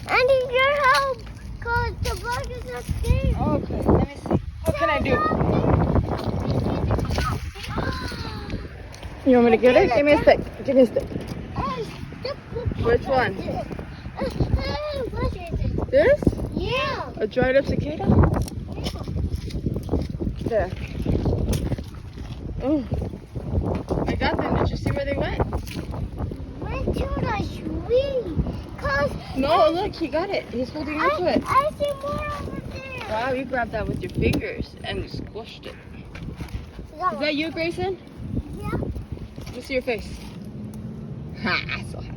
I need your help, cause the bug is upstairs. Okay, let me see. What can I do? You want me to get it? Give me a stick. Give me a stick. Which one? This? Yeah. A dried up cicada? There. Oh. I got them. Did you see where they went? Went to the tree. Cause No, look, he got it. He's holding on to it. I see more over there. Wow, you grabbed that with your fingers and squished it. Is that you, Grayson? Yeah. Let me see your face. Ha, so happy.